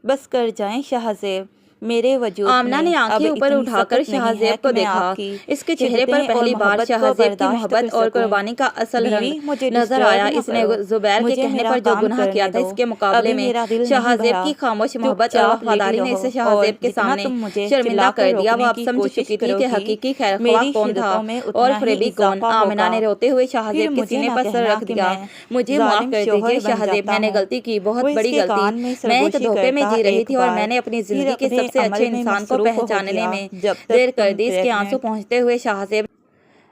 बस कर जाएं शाहज़ेब, मेरे वजूद आमना ने में अब आंखें ऊपर इतनी उठाकर सकत नहीं है शाहज़ेब को कि मैं देखा। आपकी इसके चेहरे पर कहते और पहली बार मोहब्बत को शाहज़ेब की बर्दाश्त मोहब्बत कर और सकूं। कुर्बानी का असल बीवी, रंग मुझे नजर डिस्टर्ब आया। ना इसने करो, ज़ुबैर के मुझे कहने मेरा पर जो काम गुनाह किया करने था, दो। इसके मुकाबले अभी में मेरा दिल नहीं शाहज़ेब भरा, की खामोश मोहब्बत और चुपचाप लेटी वफादारी ने रहो इसे और शाहज़ेब के जितना सामने तुम मुझे शर्मिंदा चिल्लाकर कर दिया। वो रोकने अब की समझ कोशिश चुकी थी कि करोगी, हकीकी खैरख्वाह मेरी कौन था शिद्दतों में और उतना ही फरेबी कौन। इजाफा आमना होगा। ने रोते हुए फिर शाहज़ेब के मुझे सीने ना पर सर कहना रख कि दिया। मैं मुझे माफ़ जालिम कर शौहर दीजिए बन शाहज़ेब, जाता मैंने हूँ। गलती की, वो बहुत बड़ी इसके गलती। कान में मैं एक सरगोशी धोखे में करता जी रही एक थी और बार, मैंने अपनी फिर ज़िंदगी के अपने सबसे अच्छे अमल में इंसान को मसरूफ़ हो पहचानने गया। में जब तक देर कर तुम दी। इसके आंसू प्रेग्नेंट। पहुँचते हुए शाहज़ेब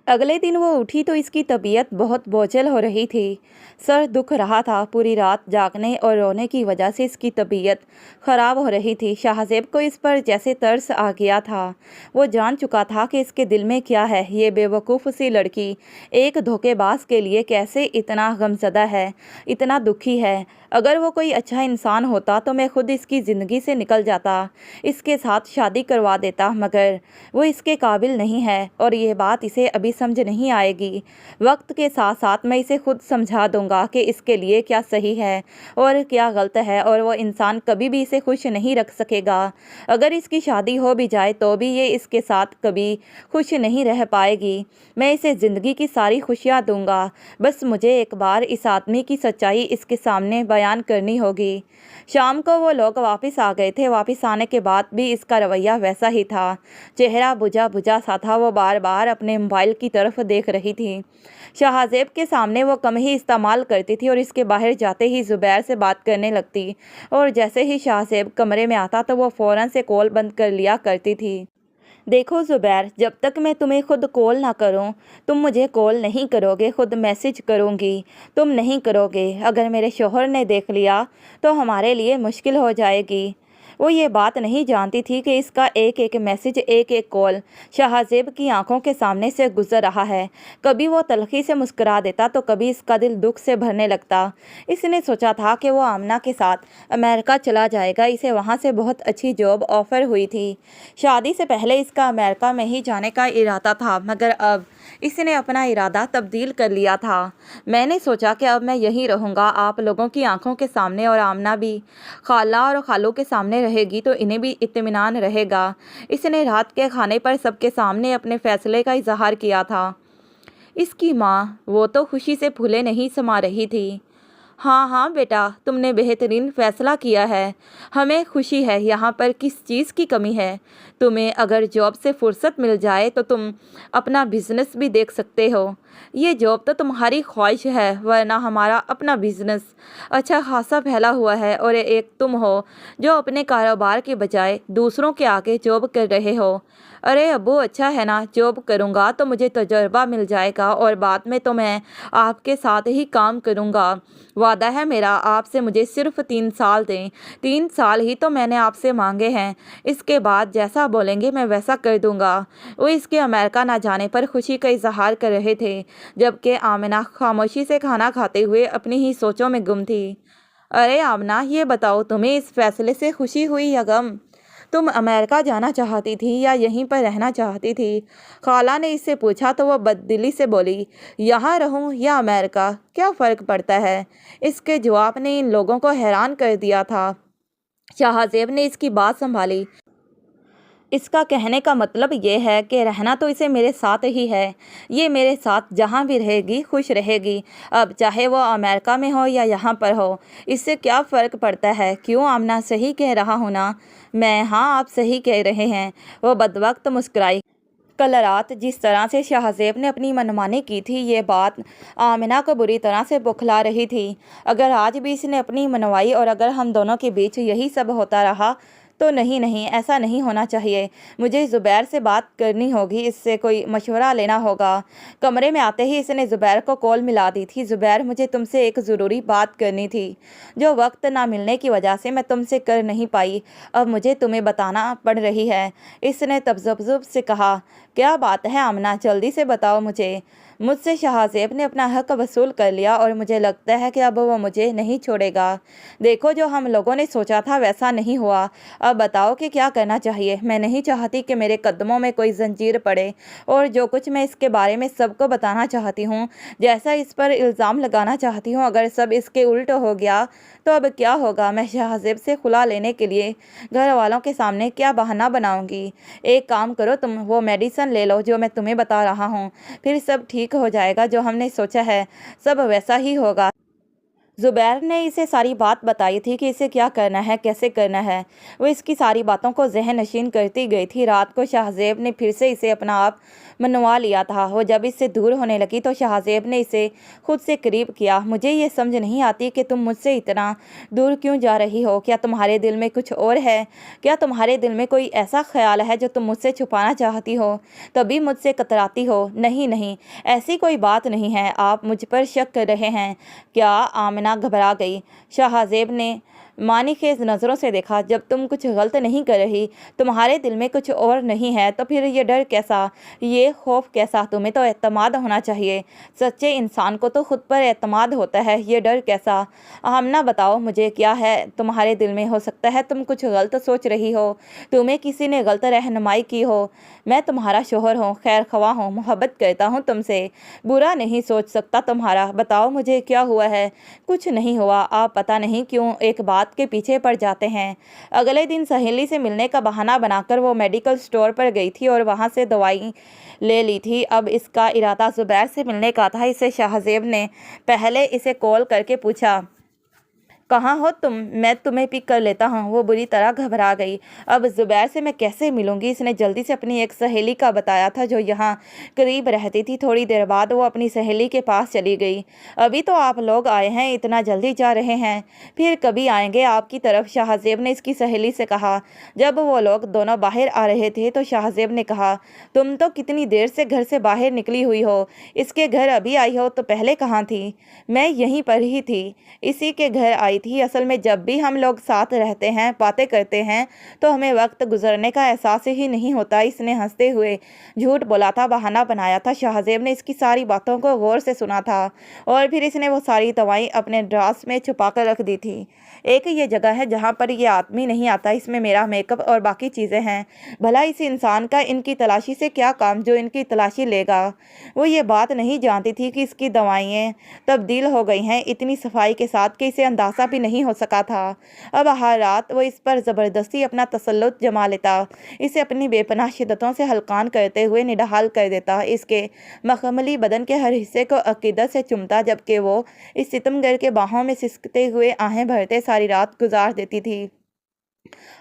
अगले दिन वो उठी तो इसकी तबीयत बहुत बोझिल हो रही थी। सर दुख रहा था। पूरी रात जागने और रोने की वजह से इसकी तबीयत ख़राब हो रही थी। शाहज़ेब को इस पर जैसे तरस आ गया था। वो जान चुका था कि इसके दिल में क्या है। ये बेवकूफ़ सी लड़की एक धोखेबाज के लिए कैसे इतना गमज़दा है, इतना दुखी है। अगर वो कोई अच्छा इंसान होता तो मैं खुद इसकी ज़िंदगी से निकल जाता, इसके साथ शादी करवा देता, मगर वो इसके काबिल नहीं है और ये बात इसे अभी समझ नहीं आएगी। वक्त के साथ साथ मैं इसे खुद समझा दूंगा कि इसके लिए क्या सही है और क्या गलत है, और वो इंसान कभी भी इसे खुश नहीं रख सकेगा। अगर इसकी शादी हो भी जाए तो भी ये इसके साथ कभी खुश नहीं रह पाएगी। मैं इसे ज़िंदगी की सारी खुशियाँ दूंगा, बस मुझे एक बार इस आदमी की सच्चाई इसके सामने बयान करनी होगी। शाम को वो लोग वापस आ गए थे। वापस आने के बाद भी इसका रवैया वैसा ही था। चेहरा बुझा बुझा सा था। वो बार बार अपने मोबाइल की तरफ देख रही थी। शाहज़ेब के सामने वो कम ही इस्तेमाल करती थी और इसके बाहर जाते ही ज़ुबैर से बात करने लगती, और जैसे ही शाहज़ेब कमरे में आता तो वो फ़ौरन से कॉल बंद कर लिया करती थी। देखो ज़ुबैर, जब तक मैं तुम्हें खुद कॉल ना करूं, तुम मुझे कॉल नहीं करोगे। खुद मैसेज करूंगी, तुम नहीं करोगे। अगर मेरे शौहर ने देख लिया तो हमारे लिए मुश्किल हो जाएगी। वो ये बात नहीं जानती थी कि इसका एक एक मैसेज, एक एक कॉल शाहज़ेब की आंखों के सामने से गुजर रहा है। कभी वो तलखी से मुस्कुरा देता तो कभी इसका दिल दुख से भरने लगता। इसने सोचा था कि वो आमना के साथ अमेरिका चला जाएगा। इसे वहाँ से बहुत अच्छी जॉब ऑफ़र हुई थी। शादी से पहले इसका अमेरिका में ही जाने का इरादा था, मगर अब इसने अपना इरादा तब्दील कर लिया था। मैंने सोचा कि अब मैं यहीं रहूँगा, आप लोगों की आंखों के सामने, और आमना भी खाला और खालों के सामने रहेगी तो इन्हें भी इत्मीनान रहेगा। इसने रात के खाने पर सबके सामने अपने फैसले का इजहार किया था। इसकी माँ, वो तो खुशी से फूले नहीं समा रही थी। हाँ हाँ बेटा, तुमने बेहतरीन फ़ैसला किया है, हमें खुशी है। यहाँ पर किस चीज़ की कमी है? तुम्हें अगर जॉब से फुर्सत मिल जाए तो तुम अपना बिजनेस भी देख सकते हो। ये जॉब तो तुम्हारी ख्वाहिश है, वरना हमारा अपना बिजनेस अच्छा खासा फैला हुआ है, और एक तुम हो जो अपने कारोबार के बजाय दूसरों के आगे जॉब कर रहे हो। अरे अब्बू, अच्छा है ना, जॉब करूँगा तो मुझे तजर्बा मिल जाएगा और बाद में तो मैं आपके साथ ही काम करूँगा। वादा है मेरा, आपसे मुझे सिर्फ 3 साल दें। 3 साल ही तो मैंने आपसे मांगे हैं, इसके बाद जैसा बोलेंगे मैं वैसा कर दूँगा। वो इसके अमेरिका ना जाने पर खुशी का इजहार कर रहे थे, जबकि आमिना खामोशी से खाना खाते हुए अपनी ही सोचों में गुम थी। अरे आमना, ये बताओ, तुम्हें इस फैसले से खुशी हुई या गम? तुम अमेरिका जाना चाहती थी या यहीं पर रहना चाहती थी? खाला ने इससे पूछा तो वह बददिली से बोली, यहाँ रहूँ या अमेरिका, क्या फ़र्क पड़ता है? इसके जवाब ने इन लोगों को हैरान कर दिया था। शाहज़ेब ने इसकी बात संभाली। इसका कहने का मतलब ये है कि रहना तो इसे मेरे साथ ही है। ये मेरे साथ जहाँ भी रहेगी खुश रहेगी। अब चाहे वो अमेरिका में हो या यहाँ पर हो, इससे क्या फ़र्क पड़ता है? क्यों आमना, सही कह रहा हूँ ना मैं? हाँ, आप सही कह रहे हैं। वो बदवक्त मुस्कुराई। कल रात जिस तरह से शाहज़ेब ने अपनी मनमानी की थी, ये बात आमिना को बुरी तरह से बौखला रही थी। अगर आज भी इसने अपनी मनवाई और अगर हम दोनों के बीच यही सब होता रहा तो नहीं नहीं, ऐसा नहीं होना चाहिए। मुझे ज़ुबैर से बात करनी होगी, इससे कोई मशवरा लेना होगा। कमरे में आते ही इसने ज़ुबैर को कॉल मिला दी थी। ज़ुबैर, मुझे तुमसे एक ज़रूरी बात करनी थी, जो वक्त ना मिलने की वजह से मैं तुमसे कर नहीं पाई। अब मुझे तुम्हें बताना पड़ रही है। इसने तबज़ुब से कहा। क्या बात है आमना, जल्दी से बताओ मुझे। मुझसे शाहज़ेब ने अपना हक वसूल कर लिया और मुझे लगता है कि अब वो मुझे नहीं छोड़ेगा। देखो, जो हम लोगों ने सोचा था वैसा नहीं हुआ। अब बताओ कि क्या करना चाहिए। मैं नहीं चाहती कि मेरे कदमों में कोई जंजीर पड़े और जो कुछ मैं इसके बारे में सबको बताना चाहती हूँ, जैसा इस पर इल्ज़ाम लगाना चाहती हूँ, अगर सब इसके उल्ट हो गया तो अब क्या होगा। मैं शाहज़ेब से खुला लेने के लिए घर वालों के सामने क्या बहाना बनाऊंगी। एक काम करो, तुम वो मेडिसिन ले लो जो मैं तुम्हें बता रहा हूँ, फिर सब ठीक हो जाएगा। जो हमने सोचा है सब वैसा ही होगा। ज़ुबैर ने इसे सारी बात बताई थी कि इसे क्या करना है, कैसे करना है। वो इसकी सारी बातों को ज़हन नशीन करती गई थी। रात को शाहज़ेब ने फिर से इसे अपना आप मनवा लिया था। वो जब इससे दूर होने लगी तो शाहज़ेब ने इसे खुद से करीब किया। मुझे ये समझ नहीं आती कि तुम मुझसे इतना दूर क्यों जा रही हो। क्या तुम्हारे दिल में कुछ और है? क्या तुम्हारे दिल में कोई ऐसा ख्याल है जो तुम मुझसे छुपाना चाहती हो, तभी मुझसे कतराती हो? नहीं नहीं, ऐसी कोई बात नहीं है। आप मुझ पर शक कर रहे हैं क्या? आमिना घबरा गई। शाहज़ेब ने मानीखेज नज़रों से देखा। जब तुम कुछ गलत नहीं कर रही, तुम्हारे दिल में कुछ और नहीं है, तो फिर ये डर कैसा, ये खौफ कैसा? तुम्हें तो एतमाद होना चाहिए। सच्चे इंसान को तो खुद पर एतमाद होता है, ये डर कैसा? आमना, बताओ मुझे क्या है तुम्हारे दिल में। हो सकता है तुम कुछ गलत सोच रही हो, तुम्हें किसी ने गलत रहनुमाई की हो। मैं तुम्हारा शोहर हूँ, खैर ख्वाह हूँ, मोहब्बत करता हूँ तुमसे, बुरा नहीं सोच सकता तुम्हारा। बताओ मुझे क्या हुआ है? कुछ नहीं हुआ। आप पता नहीं क्यों एक बात के पीछे पड़ जाते हैं। अगले दिन सहेली से मिलने का बहाना बनाकर वो मेडिकल स्टोर पर गई थी और वहां से दवाई ले ली थी। अब इसका इरादा ज़ुबैर से मिलने का था। इसे शाहज़ेब ने पहले इसे कॉल करके पूछा, कहाँ हो तुम? मैं तुम्हें पिक कर लेता हूँ। वो बुरी तरह घबरा गई। अब ज़ुबैर से मैं कैसे मिलूंगी? इसने जल्दी से अपनी एक सहेली का बताया था जो यहाँ करीब रहती थी। थोड़ी देर बाद वो अपनी सहेली के पास चली गई। अभी तो आप लोग आए हैं, इतना जल्दी जा रहे हैं? फिर कभी आएंगे आपकी तरफ, शाहज़ेब ने इसकी सहेली से कहा। जब वो लोग दोनों बाहर आ रहे थे तो शाहज़ेब ने कहा, तुम तो कितनी देर से घर से बाहर निकली हुई हो, इसके घर अभी आई हो तो पहले कहाँ थी? मैं यहीं पर ही थी, इसी के घर आई थी। असल में जब भी हम लोग साथ रहते हैं, बातें करते हैं, तो हमें वक्त गुजरने का एहसास ही नहीं होता। इसने हंसते हुए झूठ बोला था, बहाना बनाया था। शाहज़ेब ने इसकी सारी बातों को गौर से सुना था और फिर इसने वो सारी दवाएं अपने ड्रास में छुपा कर रख दी थी। एक ये जगह है जहाँ पर ये आदमी नहीं आता, इसमें मेरा मेकअप और बाकी चीज़ें हैं। भला इस इंसान का इनकी तलाशी से क्या काम जो इनकी तलाशी लेगा। वो ये बात नहीं जानती थी कि इसकी दवाइयाँ तब्दील हो गई हैं इतनी सफाई के साथ कि इसे अंदाज़ा भी नहीं हो सका था। अब हर रात वो इस पर ज़बरदस्ती अपना तसल्लुत जमा लेता, इसे अपनी बेपनाह शिद्दतों से हल्कान करते हुए निढाल कर देता, इसके मखमली बदन के हर हिस्से को अकीदत से चुमता, जबकि वो इस सितमगर के बाहों में सिसकते हुए आहें भरते सारी रात गुजार देती थी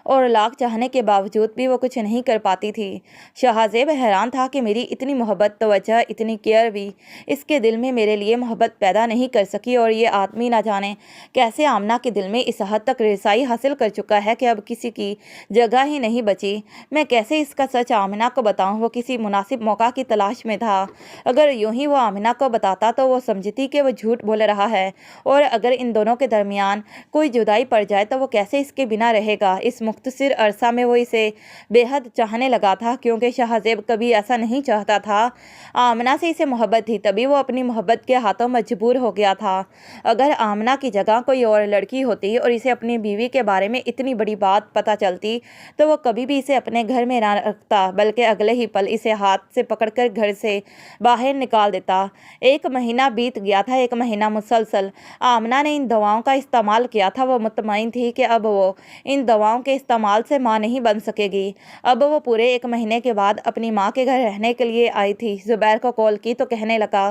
और लाख चाहने के बावजूद भी वो कुछ नहीं कर पाती थी। शाहज़ेब हैरान था कि मेरी इतनी मोहब्बत, तवज्जो, इतनी केयर भी इसके दिल में मेरे लिए मोहब्बत पैदा नहीं कर सकी और ये आदमी ना जाने कैसे आमना के दिल में इस हद तक रसाई हासिल कर चुका है कि अब किसी की जगह ही नहीं बची। मैं कैसे इसका सच आमिना को बताऊं? वो किसी मुनासिब मौका की तलाश में था। अगर यूं ही वो आमिना को बताता तो वो समझती कि वो झूठ बोल रहा है, और अगर इन दोनों के दरमियान कोई जुदाई पड़ जाए तो वो कैसे इसके बिना रहेगा। इस मुख्तसर अरसा में वो इसे बेहद चाहने लगा था, क्योंकि शाहज़ेब कभी ऐसा नहीं चाहता था। आमना से इसे मोहब्बत थी, तभी वो अपनी मोहब्बत के हाथों मजबूर हो गया था। अगर आमना की जगह कोई और लड़की होती और इसे अपनी बीवी के बारे में इतनी बड़ी बात पता चलती तो वो कभी भी इसे अपने घर में ना रखता, बल्कि अगले ही पल इसे हाथ से पकड़कर घर से बाहर निकाल देता। 1 महीना बीत गया था, 1 महीना मुसलसल आमना ने इन दवाओं का इस्तेमाल किया था। वो मुतमईन थी कि अब वो इन दवाओं के इस्तेमाल से माँ नहीं बन सकेगी। अब वो पूरे 1 महीने के बाद अपनी माँ के घर रहने के लिए आई थी। ज़ुबैर को कॉल की तो कहने लगा,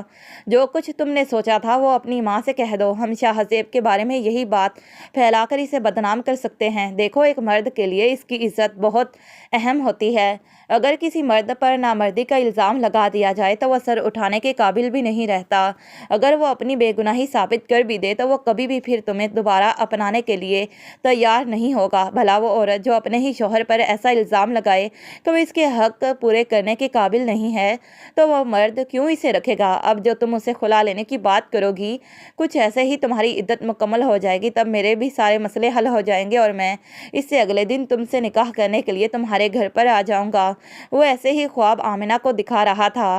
जो कुछ तुमने सोचा था वो अपनी माँ से कह दो। हम शाहज़ेब के बारे में यही बात फैलाकर इसे बदनाम कर सकते हैं। देखो, एक मर्द के लिए इसकी इज्जत बहुत अहम होती है। अगर किसी मर्द पर नामर्दी का इल्ज़ाम लगा दिया जाए तो वह सर उठाने के काबिल भी नहीं रहता। अगर वो अपनी बेगुनाही साबित कर भी दे तो वो कभी भी फिर तुम्हें दोबारा अपनाने के लिए तैयार नहीं होगा। भला वो औरत जो अपने ही शौहर पर ऐसा इल्ज़ाम लगाए कि वो इसके हक पूरे करने के काबिल नहीं है, तो वो मर्द क्यों इसे रखेगा। अब जो तुम उसे खुला लेने की बात करोगी, कुछ ऐसे ही तुम्हारी इद्दत मुकम्मल हो जाएगी, तब मेरे भी सारे मसले हल हो जाएंगे और मैं इससे अगले दिन तुमसे निकाह करने के लिए तुम्हारे घर पर आ जाऊंगा। वो ऐसे ही ख्वाब आमिना को दिखा रहा था।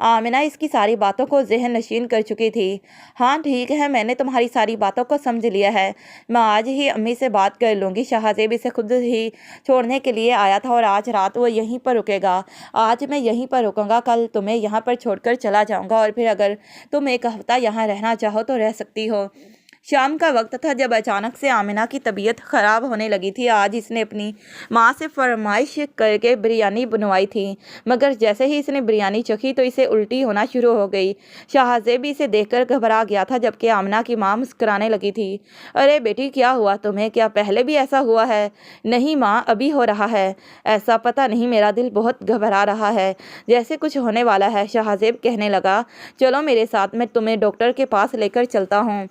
आमिना इसकी सारी बातों को ज़हन नशीन कर चुकी थी। हाँ ठीक है, मैंने तुम्हारी सारी बातों को समझ लिया है, मैं आज ही अम्मी से बात कर लूँगी। शाहज़ेब इसे खुद ही छोड़ने के लिए आया था और आज रात वो यहीं पर रुकेगा। आज मैं यहीं पर रुकूंगा, कल तुम्हें यहाँ पर छोड़कर चला जाऊँगा और फिर अगर तुम एक हफ़्ता यहाँ रहना चाहो तो रह सकती हो। शाम का वक्त था जब अचानक से आमिना की तबीयत ख़राब होने लगी थी। आज इसने अपनी माँ से फरमाइश करके बिरयानी बनवाई थी, मगर जैसे ही इसने बिरयानी चखी तो इसे उल्टी होना शुरू हो गई। शाहज़ेब भी इसे देखकर घबरा गया था, जबकि आमिना की माँ मुस्कुराने लगी थी। अरे बेटी, क्या हुआ तुम्हें? क्या पहले भी ऐसा हुआ है? नहीं माँ, अभी हो रहा है ऐसा। पता नहीं, मेरा दिल बहुत घबरा रहा है, जैसे कुछ होने वाला है। शाहज़ेब कहने लगा, चलो मेरे साथ, मैं तुम्हें डॉक्टर के पास लेकर चलता हूँ।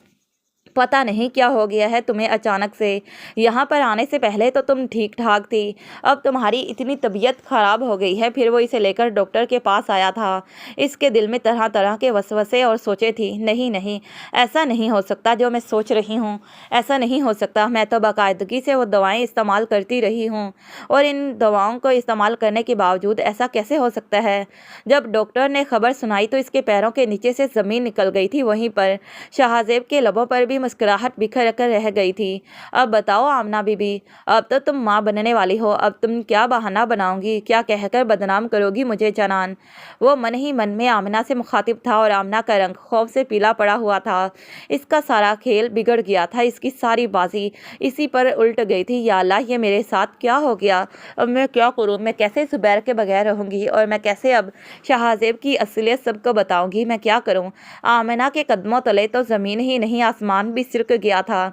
पता नहीं क्या हो गया है तुम्हें अचानक से। यहाँ पर आने से पहले तो तुम ठीक ठाक थी, अब तुम्हारी इतनी तबीयत ख़राब हो गई है। फिर वो इसे लेकर डॉक्टर के पास आया था। इसके दिल में तरह तरह के वसवसे और सोचें थी। नहीं नहीं, ऐसा नहीं हो सकता जो मैं सोच रही हूँ, ऐसा नहीं हो सकता। मैं तो बाकायदगी से वो दवाएं इस्तेमाल करती रही हूँ और इन दवाओं को इस्तेमाल करने के बावजूद ऐसा कैसे हो सकता है। जब डॉक्टर ने खबर सुनाई तो इसके पैरों के नीचे से ज़मीन निकल गई थी। वहीं पर शाहज़ेब के लबों पर भी मुस्कुराहट बिखर कर रह गई थी। अब बताओ आमना बीबी, अब तो तुम माँ बनने वाली हो, अब तुम क्या बहाना बनाओगी, क्या कहकर बदनाम करोगी मुझे जनान। वो मन ही मन में आमना से मुखातिब था और आमना का रंग खौफ से पीला पड़ा हुआ था। इसका सारा खेल बिगड़ गया था, इसकी सारी बाजी इसी पर उल्ट गई थी। या अल्लाह, ये मेरे साथ क्या हो गया? अब मैं क्या करूँ? मैं कैसे ज़ुबैर के बगैर रहूँगी और मैं कैसे अब शाहज़ेब की असलियत सबको बताऊँगी? मैं क्या करूँ? आमना के कदमों तले तो ज़मीन ही नहीं, आसमान भी सिरक गया था।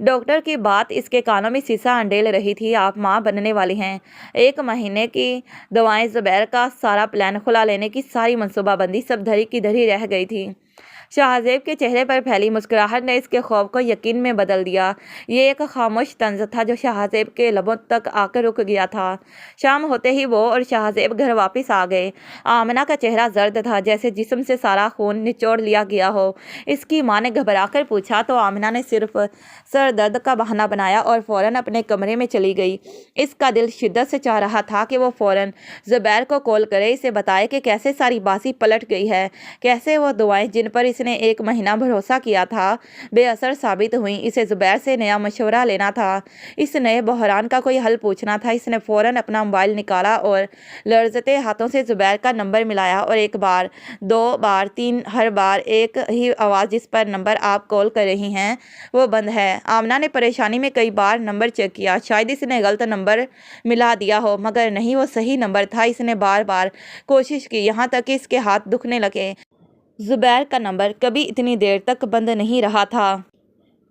डॉक्टर की बात इसके कानों में शीशा अंडेल रही थी। आप माँ बनने वाली हैं। 1 महीने की दवाएं, ज़ुबैर का सारा प्लान, खुला लेने की सारी मनसूबाबंदी सब धरी की धरी रह गई थी। शाहज़ेब के चेहरे पर फैली मुस्कुराहट ने इसके खौफ को यकीन में बदल दिया। ये एक खामोश तंज था जो शाहज़ेब के लबों तक आकर रुक गया था। शाम होते ही वो और शाहज़ेब घर वापस आ गए। आमना का चेहरा जर्द था, जैसे जिस्म से सारा खून निचोड़ लिया गया हो। इसकी माँ ने घबराकर पूछा तो आमना ने सिर्फ सर दर्द का बहाना बनाया और फ़ौरन अपने कमरे में चली गई। इसका दिल शिद्दत से चाह रहा था कि वो फ़ौरन ज़ुबैर को कॉल करे, इसे बताए कि कैसे सारी बाजी पलट गई है, कैसे वो दवाएं जिन पर इसने 1 महीना भरोसा किया था बेअसर साबित हुई। इसे ज़ुबैर से नया मशवरा लेना था, इस नए बहरान का कोई हल पूछना था। इसने फ़ौरन अपना मोबाइल निकाला और लर्ज़ते हाथों से ज़ुबैर का नंबर मिलाया और 1 बार, 2 बार, 3, हर बार एक ही आवाज़, जिस पर नंबर आप कॉल कर रही हैं वो बंद है। आमना ने परेशानी में कई बार नंबर चेक किया, शायद इसने गलत नंबर मिला दिया हो, मगर नहीं, वो सही नंबर था। इसने बार बार कोशिश की, यहाँ तक कि इसके हाथ दुखने लगे। ज़ुबैर का नंबर कभी इतनी देर तक बंद नहीं रहा था।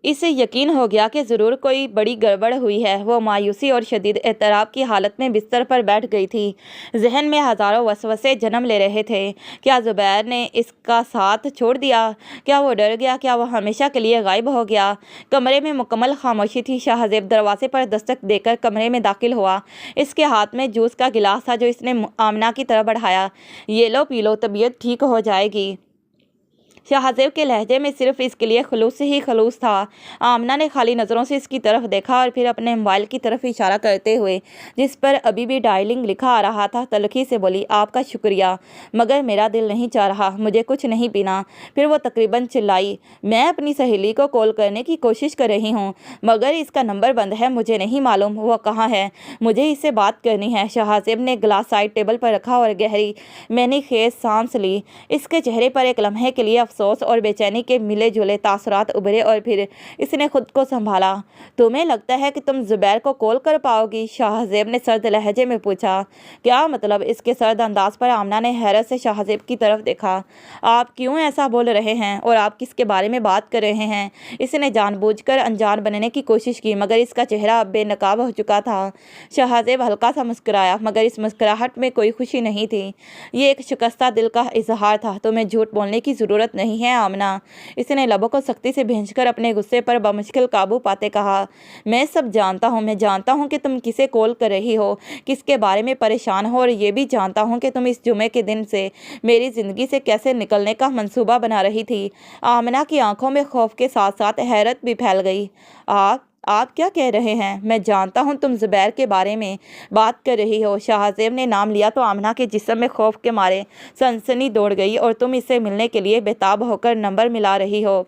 इसे यकीन हो गया कि ज़रूर कोई बड़ी गड़बड़ हुई है। वो मायूसी और शदीद एतराब की हालत में बिस्तर पर बैठ गई थी। जहन में हज़ारों वसवसे जन्म ले रहे थे। क्या ज़ुबैर ने इसका साथ छोड़ दिया? क्या वो डर गया? क्या वो हमेशा के लिए गायब हो गया? कमरे में मुकम्मल खामोशी थी। शाहज़ेब दरवाजे पर दस्तक देकर कमरे में दाखिल हुआ। इसके हाथ में जूस का गिलास था जो इसने आमना की तरफ बढ़ाया। ये लो, पी लो, तबीयत ठीक हो जाएगी। शाहज़ेब के लहजे में सिर्फ इसके लिए खलूस ही खलूस था। आमना ने खाली नज़रों से इसकी तरफ देखा और फिर अपने मोबाइल की तरफ इशारा करते हुए, जिस पर अभी भी डायलिंग लिखा आ रहा था, तलखी से बोली, आपका शुक्रिया, मगर मेरा दिल नहीं चाह रहा, मुझे कुछ नहीं पीना। फिर वो तकरीबन चिल्लाई, मैं अपनी सहेली को कॉल करने की कोशिश कर रही हूँ, मगर इसका नंबर बंद है, मुझे नहीं मालूम वो कहाँ है, मुझे इससे बात करनी है। शाहज़ेब ने गिलास साइड टेबल पर रखा और गहरी मैंने खेज सांस ली। इसके चेहरे पर एक लम्हे के लिए अफसोस और बेचैनी के मिले जुले तासुरात उभरे और फिर इसने खुद को संभाला। तुम्हें लगता है कि तुम ज़ुबैर को कॉल कर पाओगी? शाहज़ेब ने सर्द लहजे में पूछा। क्या मतलब? इसके सर्द अंदाज पर आमना ने हैरत से शाहज़ेब की तरफ देखा। आप क्यों ऐसा बोल रहे हैं और आप किसके बारे में बात कर रहे हैं? इसने जानबूझकर अनजान बनने की कोशिश की, मगर इसका चेहरा अब बेनकाब हो चुका था। शाहज़ेब हल्का सा मुस्कुराया, मगर इस मुस्कुराहट में कोई खुशी नहीं थी। ये एक शिकस्ता दिल का इजहार था। तुम्हें झूठ बोलने की ज़रूरत नहीं है आमना, इसने लबों को सख्ती से भींचकर अपने गुस्से पर बमुश्किल काबू पाते कहा। मैं सब जानता हूँ, मैं जानता हूँ कि तुम किसे कॉल कर रही हो, किसके बारे में परेशान हो, और ये भी जानता हूँ कि तुम इस जुमे के दिन से मेरी ज़िंदगी से कैसे निकलने का मंसूबा बना रही थी। आमना की आंखों में खौफ के साथ साथ हैरत भी फैल गई। आप क्या कह रहे हैं? मैं जानता हूँ तुम ज़ुबैर के बारे में बात कर रही हो। शाहज़ेब ने नाम लिया तो आमना के जिस्म में खौफ के मारे सनसनी दौड़ गई। और तुम इससे मिलने के लिए बेताब होकर नंबर मिला रही हो।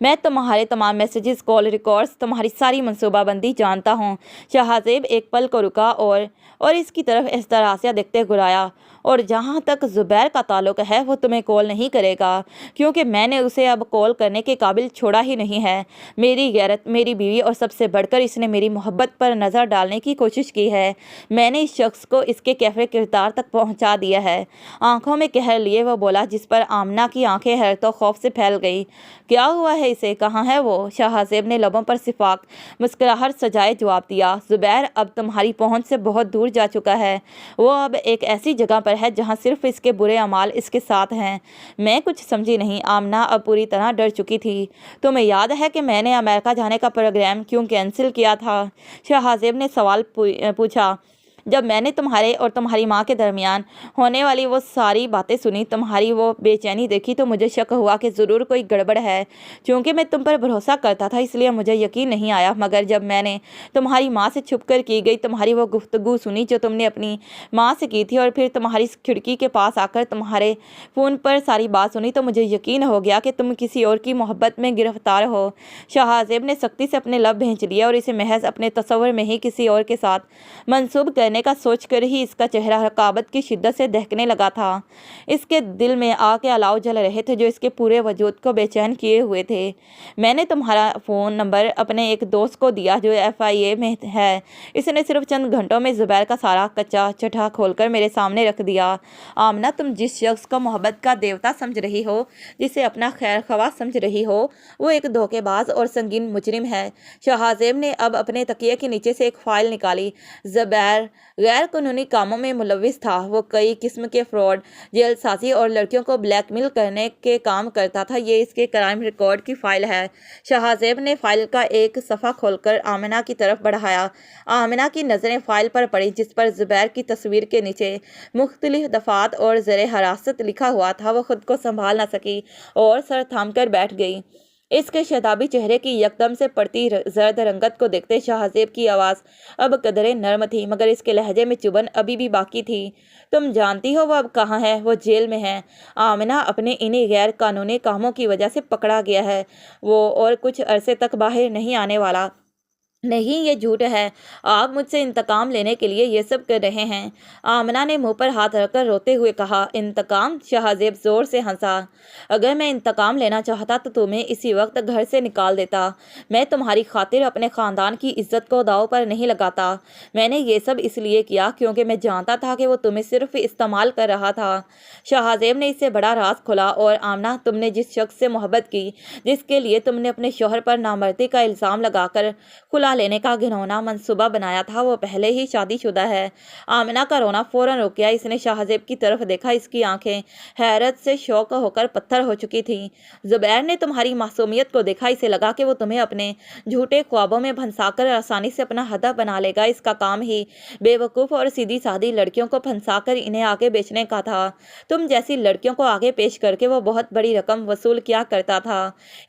मैं तुम्हारे तमाम मैसेजेस, कॉल रिकॉर्ड्स, तुम्हारी सारी मनसूबाबंदी जानता हूँ। शाहज़ेब एक पल को रुका और इसकी तरफ इस तरह से देखते गुराया। और जहाँ तक ज़ुबैर का ताल्लुक़ है, वो तुम्हें कॉल नहीं करेगा, क्योंकि मैंने उसे अब कॉल करने के काबिल छोड़ा ही नहीं है। मेरी गैरत, मेरी बीवी, और सबसे बढ़कर इसने मेरी मोहब्बत पर नज़र डालने की कोशिश की है। मैंने इस शख्स को इसके कैफ़े किरदार तक पहुँचा दिया है। आंखों में कहर लिए वो बोला, जिस पर आमना की आंखें हैरतों खौफ से फैल गई। क्या हुआ है इसे? कहाँ है वो? शाहज़ेब ने लबों पर सिफाक मुस्कुराहट सजाए जवाब दिया। ज़ुबैर अब तुम्हारी पहुँच से बहुत दूर जा चुका है। वो अब एक ऐसी जगह पर है जहाँ सिर्फ इसके बुरे अमाल इसके साथ हैं। मैं कुछ समझी नहीं। आमना अब पूरी तरह डर चुकी थी। तुम्हें याद है कि मैंने अमेरिका जाने का प्रोग्राम क्यों कैंसिल किया था? शाहज़ेब ने सवाल पूछा। जब मैंने तुम्हारे और तुम्हारी माँ के दरमियान होने वाली वो सारी बातें सुनी, तुम्हारी वो बेचैनी देखी, तो मुझे शक हुआ कि ज़रूर कोई गड़बड़ है। क्योंकि मैं तुम पर भरोसा करता था, इसलिए मुझे यकीन नहीं आया। मगर जब मैंने तुम्हारी माँ से छुपकर की गई तुम्हारी वो गुफ्तगू सुनी जो तुमने अपनी माँ से की थी, और फिर तुम्हारी खिड़की के पास आकर तुम्हारे फ़ोन पर सारी बात सुनी, तो मुझे यकीन हो गया कि तुम किसी और की मोहब्बत में गिरफ्तार हो। शाहज़ेब ने सख्ती से अपने लब भींच लिए और इसे महज अपने तस्वर में ही किसी और के साथ मंसूब करने का सोचकर ही इसका चेहरा रकाबत की शिद्दत से दहकने लगा था। इसके दिल में आग के अलाव जल रहे थे जो इसके पूरे वजूद को बेचैन किए हुए थे। मैंने तुम्हारा फ़ोन नंबर अपने एक दोस्त को दिया जो FIA में है। इसने सिर्फ चंद घंटों में ज़ुबैर का सारा कच्चा चट्टा खोलकर मेरे सामने रख दिया। आमना, तुम जिस शख्स को मोहब्बत का देवता समझ रही हो, जिसे अपना खैर ख्वाह समझ रही हो, वो एक धोखेबाज और संगीन मुजरिम है। शाहज़ेब ने अब अपने तकिए के नीचे से एक फ़ाइल निकाली। ज़ुबैर गैर कानूनी कामों में मुलविस था। वो कई किस्म के फ्रॉड, जेलसाजी और लड़कियों को ब्लैकमेल करने के काम करता था। ये इसके क्राइम रिकॉर्ड की फ़ाइल है। शाहज़ेब ने फ़ाइल का एक सफ़ा खोलकर आमिना की तरफ बढ़ाया। आमिना की नज़रें फ़ाइल पर पड़ी, जिस पर ज़ुबैर की तस्वीर के नीचे मुख्तलिफ दफ़ात और ज़ेर हिरासत लिखा हुआ था। वो खुद को संभाल न सकी और सर थाम कर बैठ गई। इसके शताबी चेहरे की यकदम से पड़ती जर्द रंगत को देखते शाहज़ेब की आवाज़ अब कदरे नर्म थी, मगर इसके लहजे में चुभन अभी भी बाकी थी। तुम जानती हो वो अब कहाँ है? वो जेल में है। आमिना, अपने इन्हीं गैर कानूनी कामों की वजह से पकड़ा गया है वो, और कुछ अरसे तक बाहर नहीं आने वाला। नहीं, ये झूठ है। आप मुझसे इंतकाम लेने के लिए ये सब कर रहे हैं। आमना ने मुंह पर हाथ रखकर रोते हुए कहा। इंतकाम? शाहज़ेब ज़ोर से हंसा। अगर मैं इंतकाम लेना चाहता तो तुम्हें इसी वक्त घर से निकाल देता। मैं तुम्हारी खातिर अपने ख़ानदान की इज्जत को दांव पर नहीं लगाता। मैंने ये सब इसलिए किया क्योंकि मैं जानता था कि वो तुम्हें सिर्फ इस्तेमाल कर रहा था। शाहज़ेब ने इससे बड़ा राज खोला। और आमना, तुमने जिस शख्स से मोहब्बत की, जिसके लिए तुमने अपने शौहर पर नामर्दी का इल्ज़ाम लगाकर खुला लेने का घिनौना मंसूबा बनाया था, वो पहले ही शादीशुदा है। आमिना का रोना फौरन रुक गया। इसने शाहज़ेब की तरफ देखा। इसकी आंखें हैरत से शौक होकर पत्थर हो चुकी थीं। ज़ुबैर ने तुम्हारी मासूमियत को देखा। इसे लगा कि वो तुम्हें अपने झूठे ख्वाबों में फंसाकर आसानी से अपना हदफ बना लेगा। इसका काम ही बेवकूफ़ और सीधी सादी लड़कियों को फंसाकर इन्हें आगे बेचने का था। तुम जैसी लड़कियों को आगे पेश करके वो बहुत बड़ी रकम वसूल किया करता था।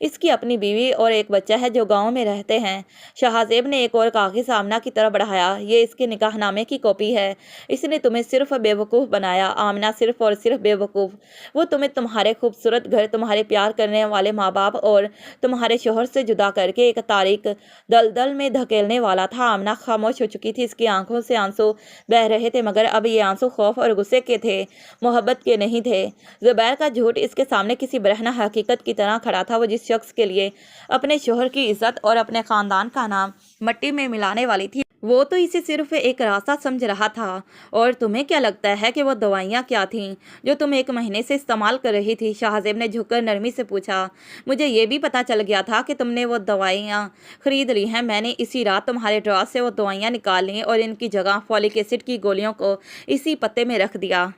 इसकी अपनी बीवी और एक बच्चा है जो गाँव में रहते हैं। शाहज़ेब ने एक और कागज़ आमना की तरफ बढ़ाया। ये इसके निकाहनामे की कॉपी है। इसने तुम्हें सिर्फ बेवकूफ़ बनाया आमना, सिर्फ और सिर्फ बेवकूफ़। वो तुम्हें तुम्हारे खूबसूरत घर, तुम्हारे प्यार करने वाले माँ बाप और तुम्हारे शोहर से जुदा करके एक तारीख दलदल में धकेलने वाला था। आमना खामोश हो चुकी थी। इसकी आंखों से आंसू बह रहे थे, मगर अब ये आंसू खौफ और गुस्से के थे, मोहब्बत के नहीं थे। ज़ुबैर का झूठ इसके सामने किसी बरहना हकीकत की तरह खड़ा था। वो जिस शख्स के लिए अपने शोहर की इज्जत और अपने ख़ानदान का नाम मट्टी में मिलाने वाली थी, वो तो इसे सिर्फ एक रास्ता समझ रहा था। और तुम्हें क्या लगता है कि वो दवाइयाँ क्या थीं जो तुम 1 महीने से इस्तेमाल कर रही थी? शाहज़ेब ने झुककर नरमी से पूछा। मुझे ये भी पता चल गया था कि तुमने वो दवाइयाँ खरीद ली हैं। मैंने इसी रात तुम्हारे ड्रॉर से वो दवाइयाँ निकाल लीं और इनकी जगह फॉलिक एसिड की गोलियों को इसी पत्ते में रख दिया।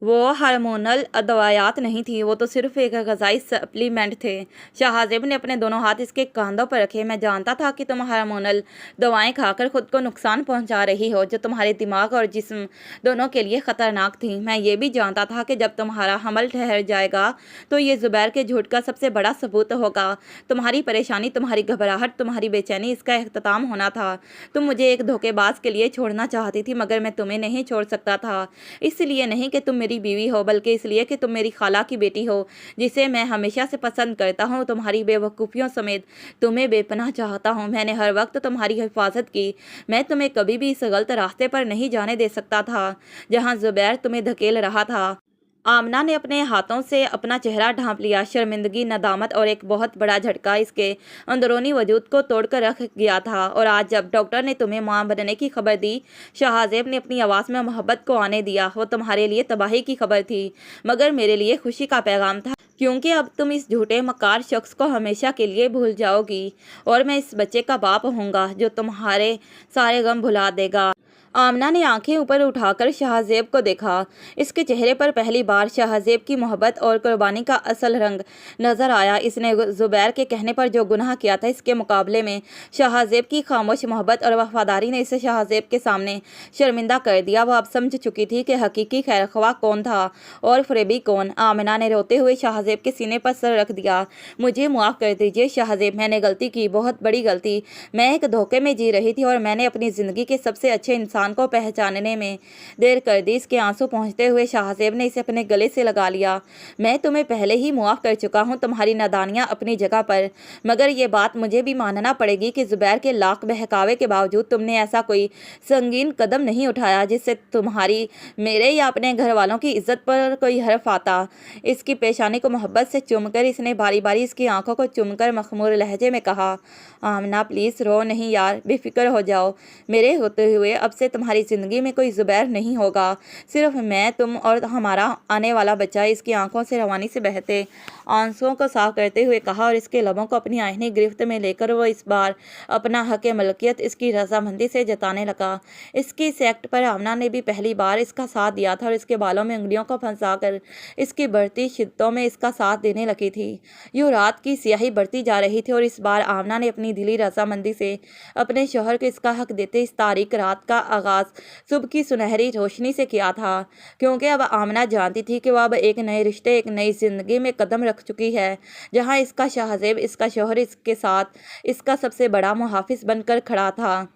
वो हार्मोनल दवायात नहीं थी, वो तो सिर्फ एक ग़िज़ाई सप्लीमेंट थे। शाहज़ेब ने अपने दोनों हाथ इसके कांधों पर रखे। मैं जानता था कि तुम हार्मोनल दवाएं खाकर खुद को नुकसान पहुंचा रही हो, जो तुम्हारे दिमाग और जिस्म दोनों के लिए ख़तरनाक थी। मैं ये भी जानता था कि जब तुम्हारा हमल ठहर जाएगा तो ये ज़ुबैर के झूठ का सबसे बड़ा सबूत होगा। तुम्हारी परेशानी, तुम्हारी घबराहट, तुम्हारी बेचैनी, इसका इख्तिताम होना था। तुम मुझे एक धोखेबाज के लिए छोड़ना चाहती थी, मगर मैं तुम्हें नहीं छोड़ सकता था। इसलिए नहीं कि तुम मेरी बीवी हो, बल्कि इसलिए कि तुम मेरी खाला की बेटी हो, जिसे मैं हमेशा से पसंद करता हूँ। तुम्हारी बेवकूफ़ियों समेत तुम्हें बेपनाह चाहता हूँ। मैंने हर वक्त तुम्हारी हिफाजत की। मैं तुम्हें कभी भी इस गलत रास्ते पर नहीं जाने दे सकता था जहाँ ज़ुबैर तुम्हें धकेल रहा था। आमना ने अपने हाथों से अपना चेहरा ढांप लिया। शर्मिंदगी, नदामत और एक बहुत बड़ा झटका इसके अंदरूनी वजूद को तोड़कर रख गया था। और आज जब डॉक्टर ने तुम्हें मां बनने की खबर दी, शाहज़ेब ने अपनी आवाज़ में मोहब्बत को आने दिया। वो तुम्हारे लिए तबाही की खबर थी, मगर मेरे लिए खुशी का पैगाम था, क्योंकि अब तुम इस झूठे मकार शख्स को हमेशा के लिए भूल जाओगी और मैं इस बच्चे का बाप होऊंगा जो तुम्हारे सारे गम भुला देगा। आमना ने आंखें ऊपर उठाकर शाहज़ेब को देखा। इसके चेहरे पर पहली बार शाहज़ेब की मोहब्बत और कुर्बानी का असल रंग नजर आया। इसने ज़ुबैर के कहने पर जो गुनाह किया था, इसके मुकाबले में शाहज़ेब की खामोश मोहब्बत और वफादारी ने इसे शाहज़ेब के सामने शर्मिंदा कर दिया। वह अब समझ चुकी थी कि हकीकी खैरख्वाह कौन था और फरेबी कौन। आमना ने रोते हुए शाहज़ेब के सीने पर सर रख दिया। मुझे माफ़ कर दीजिए शाहज़ेब, मैंने गलती की, बहुत बड़ी गलती। मैं एक धोखे में जी रही थी और मैंने अपनी ज़िंदगी के सबसे अच्छे इंसान को पहचानने में देर कर दी। इसके आंसू पहुंचते हुए शाहज़ेब ने इसे अपने गले से लगा लिया। मैं तुम्हें पहले ही मुआफ़ कर चुका हूं, तुम्हारी नादानियां अपनी जगह पर, मगर ये बात मुझे भी मानना पड़ेगी कि ज़ुबैर के लाख बहकावे के बावजूद तुमने ऐसा कोई संगीन कदम नहीं उठाया जिससे तुम्हारी, मेरे या अपने घर वालों की इज्जत पर कोई हर्फ आता। इसकी पेशानी को मोहब्बत से चूमकर इसने बारी बारी इसकी आंखों को चूमकर मखमूर लहजे में कहा, आमना प्लीज़ रो नहीं यार, बेफिक्र हो जाओ। मेरे होते हुए अब से तुम्हारी ज़िंदगी में कोई ज़ुबैर नहीं होगा, सिर्फ मैं, तुम और हमारा आने वाला बच्चा। इसकी आंखों से रवानी से बहते आंसुओं को साफ करते हुए कहा और इसके लबों को अपनी आईनी गिरफ्त में लेकर वो इस बार अपना हक मलकियत इसकी रजामंदी से जताने लगा। इसकी इस एक्ट पर आमना ने भी पहली बार इसका साथ दिया था और इसके बालों में उंगलियों को फंसाकर इसकी बढ़ती शिद्दतों में इसका साथ देने लगी थी। यूँ रात की स्याही बढ़ती जा रही थी और इस बार आमना ने अपनी दिली रजामंदी से अपने शौहर को इसका हक देते इस तारीख रात का आगाज़ सुबह की सुनहरी रोशनी से किया था, क्योंकि अब आमना जानती थी कि वह अब एक नए रिश्ते, एक नई ज़िंदगी में कदम रख चुकी है, जहां इसका शाहज़ेब, इसका शौहर इसके साथ इसका सबसे बड़ा मुहाफिज बनकर खड़ा था।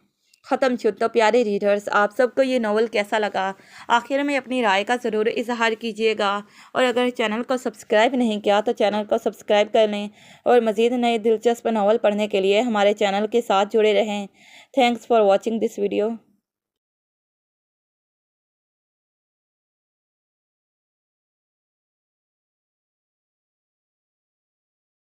ख़त्म शुद्ध। तो प्यारे रीडर्स, आप सबको ये नॉवल कैसा लगा, आखिर में अपनी राय का ज़रूर इजहार कीजिएगा और अगर चैनल को सब्सक्राइब नहीं किया तो चैनल को सब्सक्राइब कर लें और मज़ीद नए दिलचस्प नॉवल पढ़ने के लिए हमारे चैनल के साथ जुड़े रहें। Thanks for watching this video.